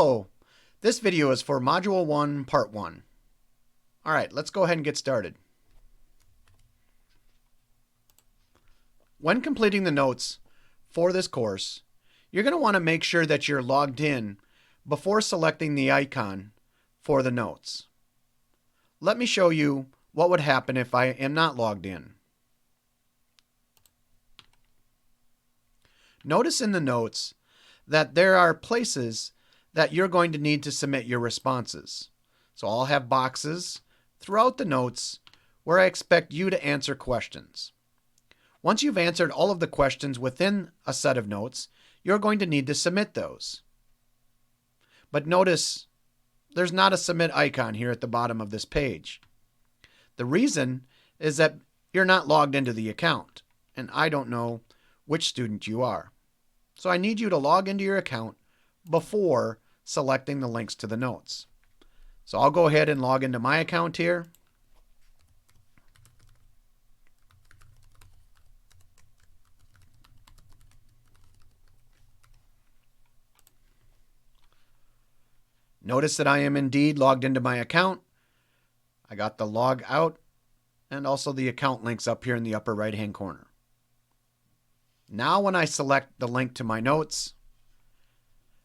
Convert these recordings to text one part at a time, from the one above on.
Hello, this video is for Module 1, Part 1. Alright, let's go ahead and get started. When completing the notes for this course, you're going to want to make sure that you're logged in before selecting the icon for the notes. Let me show you what would happen if I am not logged in. Notice in the notes that there are places that you're going to need to submit your responses. So I'll have boxes throughout the notes where I expect you to answer questions. Once you've answered all of the questions within a set of notes, you're going to need to submit those. But notice there's not a submit icon here at the bottom of this page. The reason is that you're not logged into the account, and I don't know which student you are. So I need you to log into your account before selecting the links to the notes. So I'll go ahead and log into my account here. Notice that I am indeed logged into my account. I got the log out and also the account links up here in the upper right hand corner. Now when I select the link to my notes,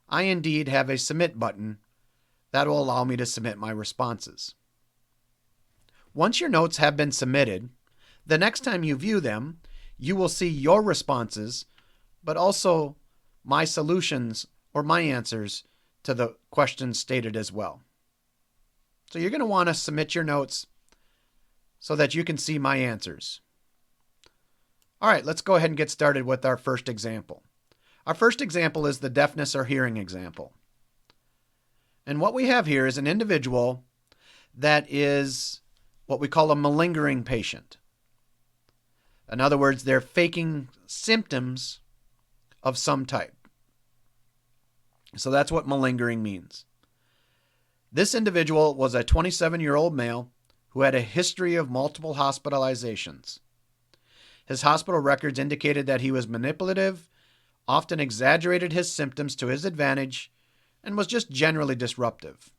I indeed have a submit button that will allow me to submit my responses. Once your notes have been submitted, the next time you view them, you will see your responses, but also my solutions or my answers to the questions stated as well. So you're going to want to submit your notes so that you can see my answers. All right, let's go ahead and get started with our first example. Our first example is the deafness or hearing example. And what we have here is an individual that is what we call a malingering patient. In other words, they're faking symptoms of some type. So that's what malingering means. This individual was a 27-year-old male who had a history of multiple hospitalizations. His hospital records indicated that he was manipulative, often exaggerated his symptoms to his advantage, and was just generally disruptive.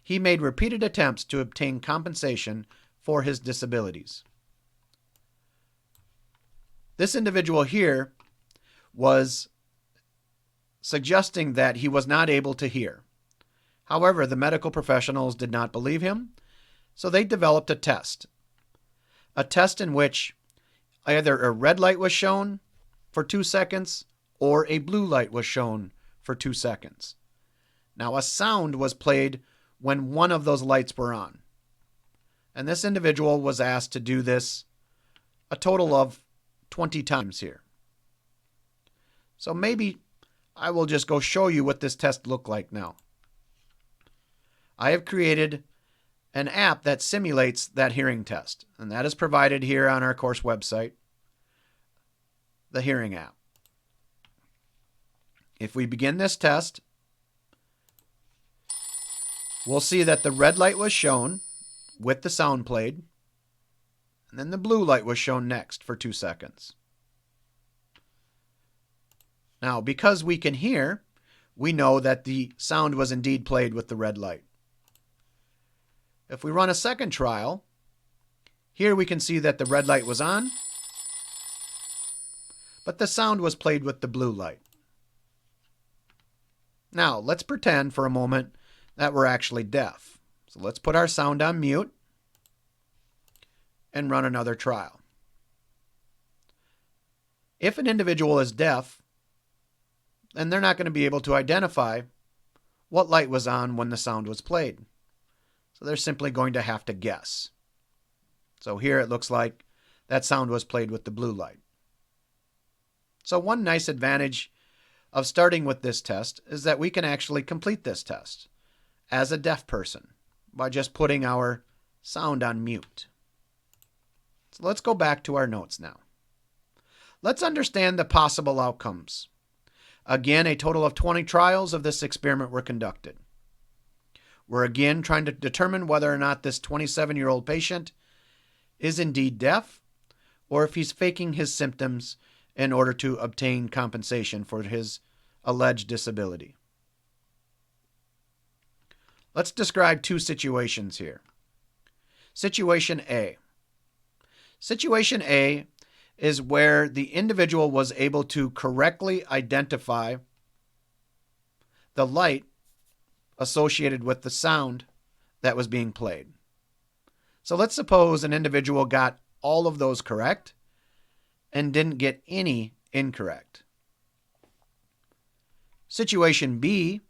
He made repeated attempts to obtain compensation for his disabilities. This individual here was suggesting that he was not able to hear. However, the medical professionals did not believe him, so they developed a test. A test in which either a red light was shown for 2 seconds or a blue light was shown for 2 seconds. Now, a sound was played when one of those lights were on. And this individual was asked to do this a total of 20 times here. So maybe I will just go show you what this test looked like now. I have created an app that simulates that hearing test, and that is provided here on our course website, the hearing app. If we begin this test, we'll see that the red light was shown with the sound played, and then the blue light was shown next for 2 seconds. Now, because we can hear, we know that the sound was indeed played with the red light. If we run a second trial, here we can see that the red light was on, but the sound was played with the blue light. Now, let's pretend for a moment that we're actually deaf. So let's put our sound on mute and run another trial. If an individual is deaf, then they're not going to be able to identify what light was on when the sound was played. So they're simply going to have to guess. So here it looks like that sound was played with the blue light. So one nice advantage of starting with this test is that we can actually complete this test as a deaf person by just putting our sound on mute. So let's go back to our notes now. Let's understand the possible outcomes. Again, a total of 20 trials of this experiment were conducted. We're again trying to determine whether or not this 27-year-old patient is indeed deaf or if he's faking his symptoms in order to obtain compensation for his alleged disability. Let's describe two situations here. Situation A. Situation A is where the individual was able to correctly identify the light associated with the sound that was being played. So let's suppose an individual got all of those correct and didn't get any incorrect. Situation B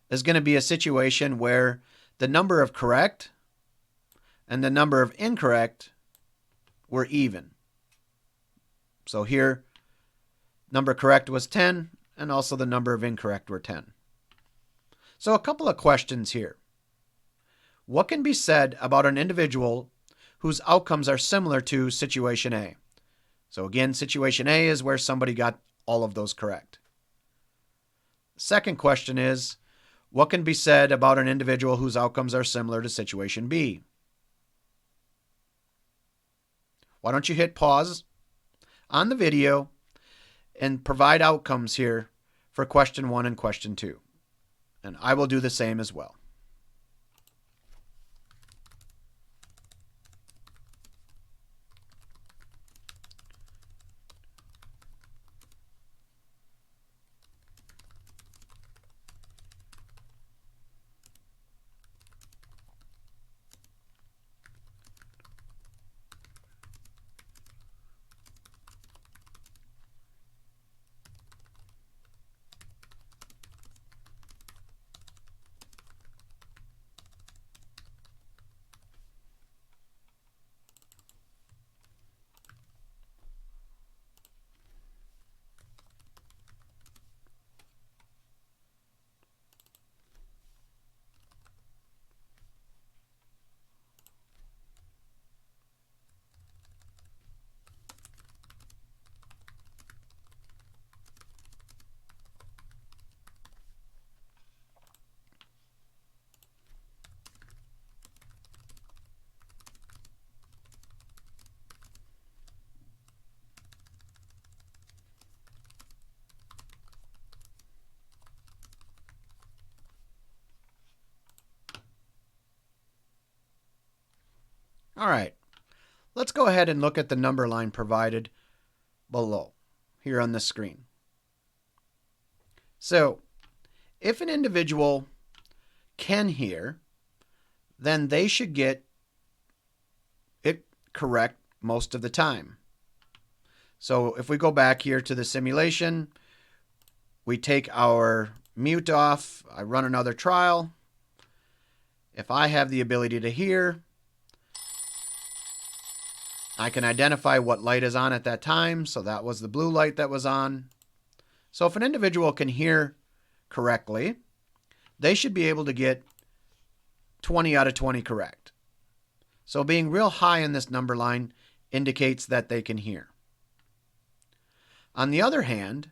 is going to be a situation where the number of correct and the number of incorrect were even. So here, number correct was 10, and also the number of incorrect were 10. So a couple of questions here. What can be said about an individual whose outcomes are similar to situation A? So again, situation A is where somebody got all of those correct. Second question is, what can be said about an individual whose outcomes are similar to situation B? Why don't you hit pause on the video and provide outcomes here for question 1 and question 2. And I will do the same as well. All right, let's go ahead and look at the number line provided below here on the screen. So if an individual can hear, then they should get it correct most of the time. So if we go back here to the simulation, we take our mute off, I run another trial. If I have the ability to hear, I can identify what light is on at that time. So that was the blue light that was on. So if an individual can hear correctly, they should be able to get 20 out of 20 correct. So being real high in this number line indicates that they can hear. On the other hand,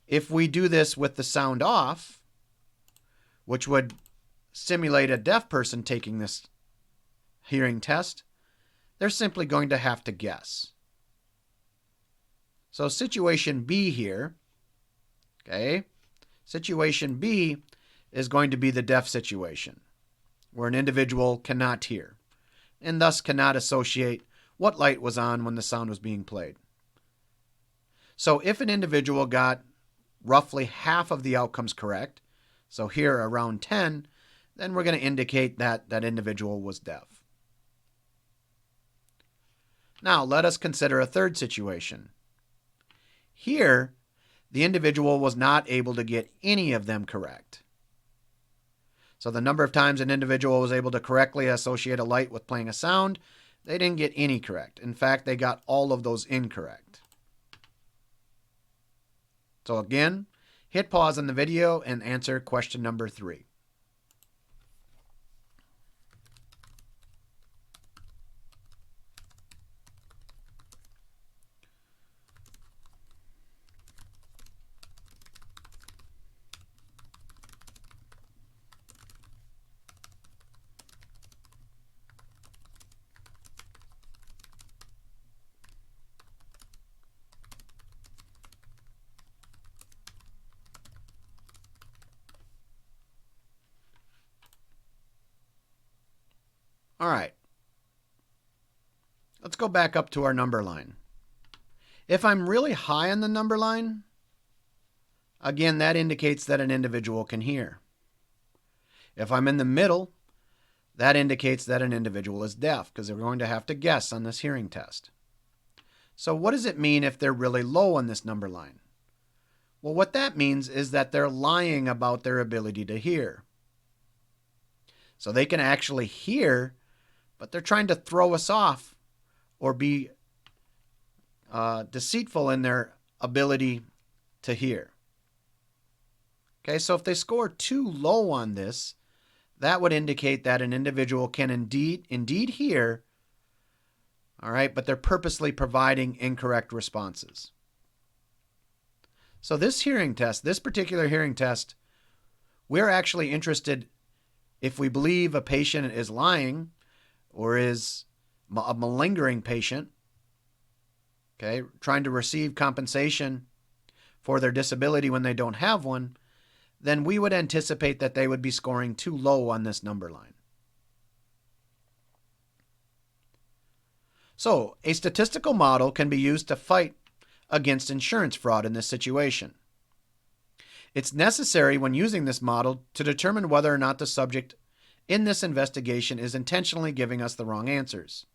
if we do this with the sound off, which would simulate a deaf person taking this hearing test, they're simply going to have to guess. So situation B here, okay, situation B is going to be the deaf situation, where an individual cannot hear, and thus cannot associate what light was on when the sound was being played. So if an individual got roughly half of the outcomes correct, so here around 10, then we're going to indicate that that individual was deaf. Now let us consider a third situation. Here, the individual was not able to get any of them correct. So the number of times an individual was able to correctly associate a light with playing a sound, they didn't get any correct. In fact, they got all of those incorrect. So again, hit pause on the video and answer question number 3. All right. Let's go back up to our number line. If I'm really high on the number line, again, that indicates that an individual can hear. If I'm in the middle, that indicates that an individual is deaf, because they're going to have to guess on this hearing test. So what does it mean if they're really low on this number line? Well, what that means is that they're lying about their ability to hear. So they can actually hear, but they're trying to throw us off or be deceitful in their ability to hear. Okay, so if they score too low on this, that would indicate that an individual can indeed hear, all right, but they're purposely providing incorrect responses. So this hearing test, this particular hearing test, we're actually interested if we believe a patient is lying or is a malingering patient, okay, trying to receive compensation for their disability when they don't have one, then we would anticipate that they would be scoring too low on this number line. So, a statistical model can be used to fight against insurance fraud in this situation. It's necessary when using this model to determine whether or not the subject in this investigation is intentionally giving us the wrong answers.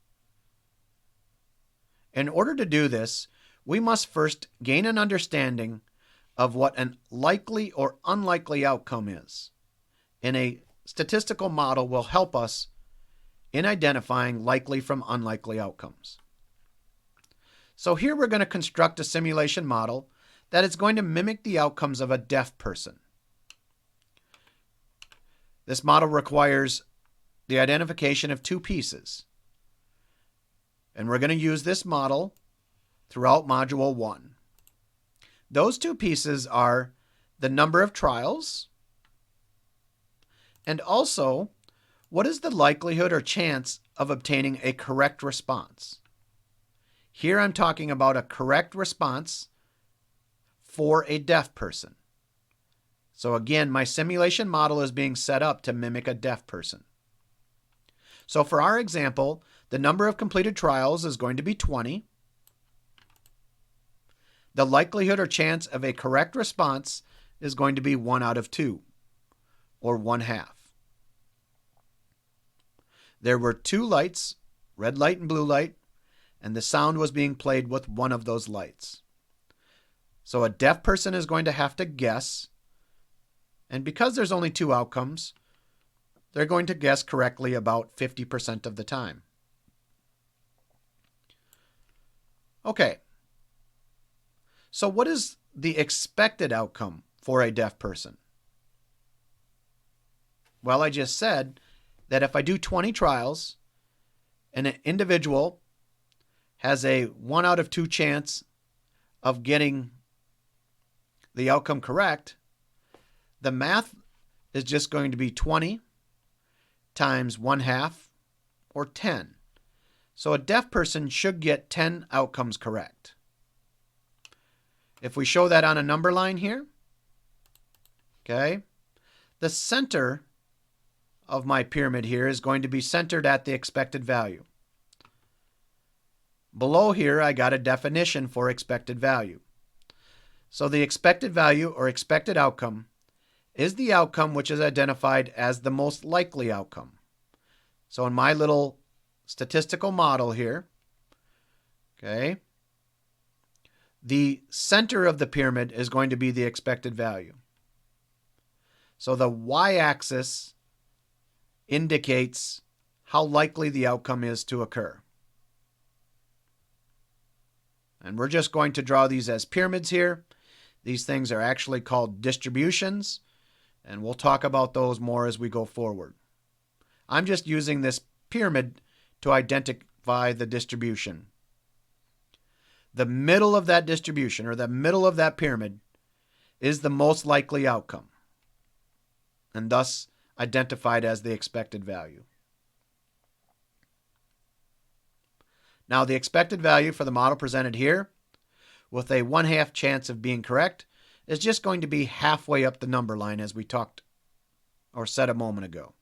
In order to do this, we must first gain an understanding of what an likely or unlikely outcome is. And a statistical model will help us in identifying likely from unlikely outcomes. So here we're going to construct a simulation model that is going to mimic the outcomes of a deaf person. This model requires the identification of two pieces. And we're going to use this model throughout Module 1. Those two pieces are the number of trials and also what is the likelihood or chance of obtaining a correct response. Here I'm talking about a correct response for a deaf person. So again, my simulation model is being set up to mimic a deaf person. So for our example, the number of completed trials is going to be 20. The likelihood or chance of a correct response is going to be 1 out of 2, or 1/2. There were 2 lights, red light and blue light, and the sound was being played with one of those lights. So a deaf person is going to have to guess, and because there's only 2 outcomes, they're going to guess correctly about 50% of the time. Okay. So what is the expected outcome for a deaf person? Well, I just said that if I do 20 trials and an individual has a 1 out of 2 chance of getting the outcome correct, the math is just going to be 20 times 1/2 or 10. So a deaf person should get 10 outcomes correct. If we show that on a number line here, okay, the center of my pyramid here is going to be centered at the expected value. Below here, I got a definition for expected value. So the expected value or expected outcome is the outcome which is identified as the most likely outcome. So in my little statistical model here, okay, the center of the pyramid is going to be the expected value. So the y-axis indicates how likely the outcome is to occur. And we're just going to draw these as pyramids here. These things are actually called distributions, and we'll talk about those more as we go forward. I'm just using this pyramid to identify the distribution. The middle of that distribution, or the middle of that pyramid, is the most likely outcome, and thus identified as the expected value. Now, the expected value for the model presented here, with a 1/2 chance of being correct, is just going to be halfway up the number line as we talked or said a moment ago.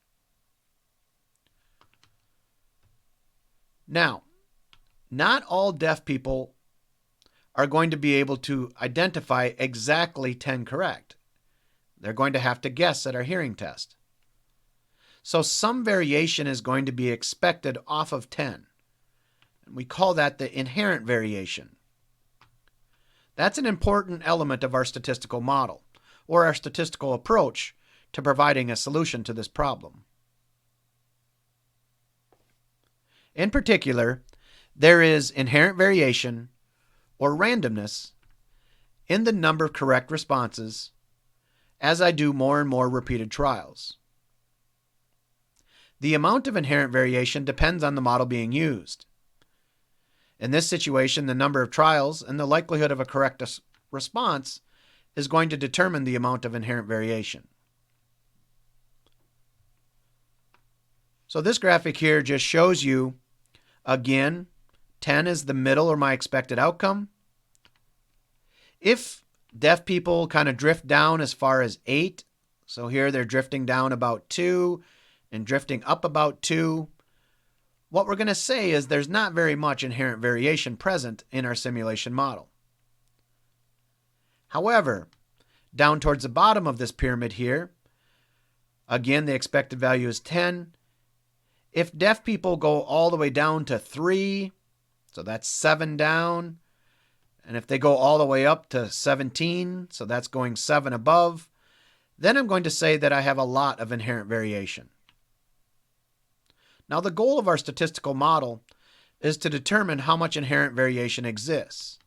Now, not all deaf people are going to be able to identify exactly 10 correct. They're going to have to guess at our hearing test. So some variation is going to be expected off of 10. We call that the inherent variation. That's an important element of our statistical model, or our statistical approach to providing a solution to this problem. In particular, there is inherent variation, or randomness, in the number of correct responses as I do more and more repeated trials. The amount of inherent variation depends on the model being used. In this situation, the number of trials and the likelihood of a correct response is going to determine the amount of inherent variation. So this graphic here just shows you, again, 10 is the middle or my expected outcome. If deaf people kind of drift down as far as 8, so here they're drifting down about 2 and drifting up about 2, what we're going to say is there's not very much inherent variation present in our simulation model. However, down towards the bottom of this pyramid here, again, the expected value is 10. If deaf people go all the way down to 3, so that's 7 down, and if they go all the way up to 17, so that's going 7 above, then I'm going to say that I have a lot of inherent variation. Now, the goal of our statistical model is to determine how much inherent variation exists.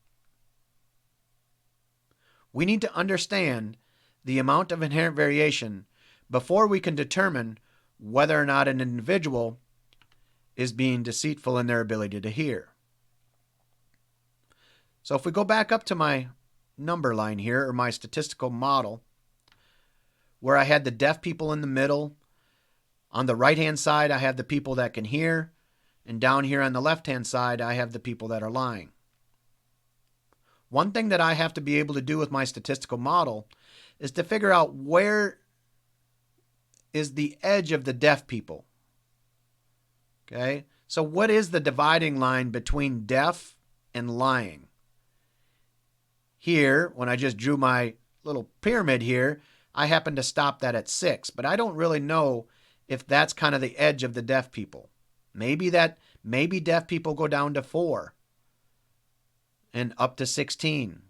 We need to understand the amount of inherent variation before we can determine whether or not an individual is being deceitful in their ability to hear. So if we go back up to my number line here, or my statistical model, where I had the deaf people in the middle, on the right-hand side, I have the people that can hear, and down here on the left-hand side, I have the people that are lying. One thing that I have to be able to do with my statistical model is to figure out where is the edge of the deaf people. Okay, so what is the dividing line between deaf and lying? Here, when I just drew my little pyramid here, I happen to stop that at 6, but I don't really know if that's kind of the edge of the deaf people. Maybe deaf people go down to 4 and up to 16.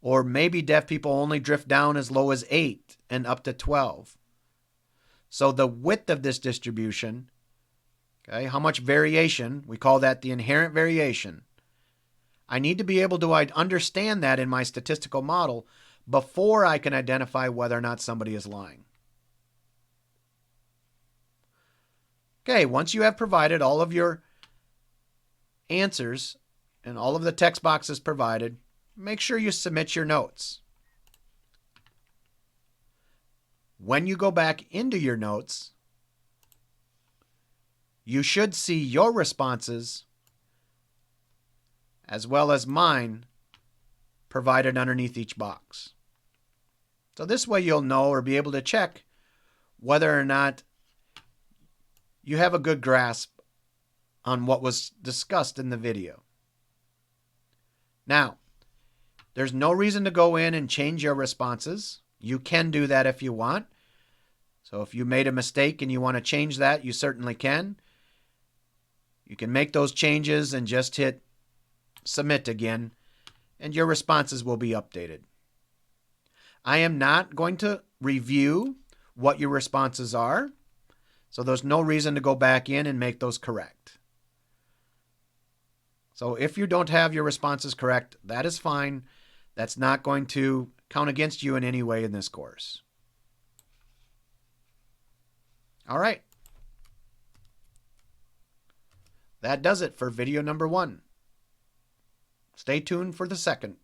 Or maybe deaf people only drift down as low as 8 and up to 12. So the width of this distribution, okay, how much variation, we call that the inherent variation. I need to be able to understand that in my statistical model before I can identify whether or not somebody is lying. Okay, once you have provided all of your answers and all of the text boxes provided, make sure you submit your notes. When you go back into your notes, you should see your responses as well as mine provided underneath each box. So this way you'll know or be able to check whether or not you have a good grasp on what was discussed in the video. Now, there's no reason to go in and change your responses. You can do that if you want. So if you made a mistake and you want to change that, you certainly can. You can make those changes and just hit submit again, and your responses will be updated. I am not going to review what your responses are, so there's no reason to go back in and make those correct. So if you don't have your responses correct, that is fine. That's not going to count against you in any way in this course. All right. That does it for video number 1. Stay tuned for the second.